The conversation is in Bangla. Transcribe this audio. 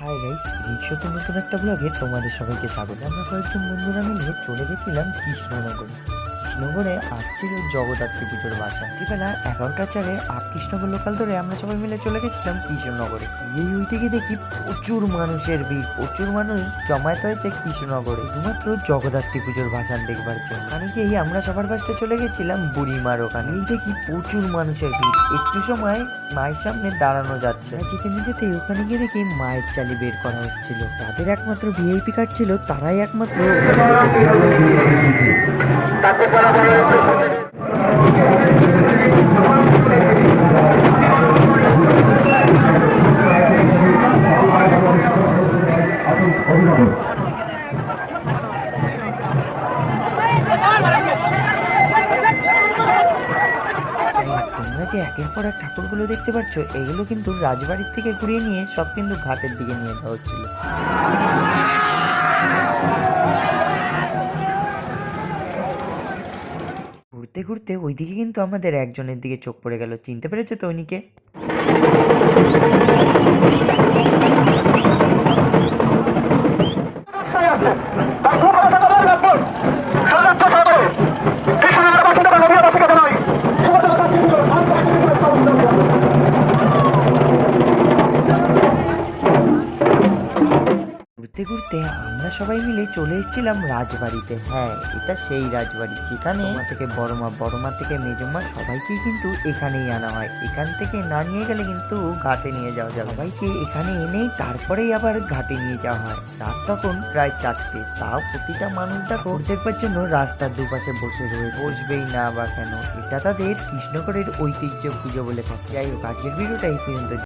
হাই গাইস, রিক্সোতে নতুন একটা ব্লগে তোমাদের সবাইকে স্বাগত। আমরা কয়েকজন বন্ধুরা মিলে চলে গেছিলাম কৃষ্ণনগরে। কৃষ্ণনগরে আসছিল জগদ্ধাত্রী পুজোর বাসা। বিকেলা 11টা 4-এ কৃষ্ণনগর লোকাল ধরে আমরা সবাই মিলে চলে গেছিলাম কৃষ্ণনগরে। ওই থেকে দেখি প্রচুর মানুষের ভিড়, প্রচুর মানুষ জমায়েত হয়েছে কৃষ্ণনগরে শুধুমাত্র জগদ্ধাত্রী পুজোর ভাসান দেখবার জন্য। ওখানে গিয়ে আমরা সবার ফার্স্টে চলে গেছিলাম বুড়িমার ওখানে। দেখি প্রচুর মানুষের ভিড়, একটু সময় মায়ের সামনে দাঁড়ানো যাচ্ছে। যেতে ওখানে গিয়ে দেখি মায়ের চালি বের করা হচ্ছিল। তাদের একমাত্র ভিআইপি কার্ড ছিল, তারাই একমাত্র তোমরা যে একের পর এক ঠাকুরগুলো দেখতে পাচ্ছ, এগুলো কিন্তু রাজবাড়ির থেকে ঘুরিয়ে নিয়ে সব কিন্তু ঘাটের দিকে নিয়ে যাওয়া হচ্ছিল। ঘুরতে ঘুরতে ওইদিকে কিন্তু আমাদের একজনের দিকে চোখ পড়ে গেল। চিনতে পেরেছো তো উনিকে? ঘুরতে ঘুরতে আমরা সবাই মিলে চলে এসেছিলাম রাজবাড়িতে। হ্যাঁ, এটা সেই রাজবাড়ি যেখানে থেকে বড়মা থেকে মেজমা সবাইকেই কিন্তু এখানেই আনা হয়। এখান থেকে না নিয়ে গেলে কিন্তু ঘাটে নিয়ে যাওয়া যাবে। সবাইকে এখানে এনেই তারপরেই আবার ঘাটে নিয়ে যাওয়া হয়। রাত তখন প্রায় 4টে, তাও প্রতিটা মানুষ দেখো দেখবার জন্য রাস্তার দুপাশে বসে রয়েছে। বসবেই না বা কেন, এটা তাদের কৃষ্ণগড়ের ঐতিহ্য পুজো বলে কথা। যাই হোক, আজকের ভিডিওটা এই পর্যন্ত।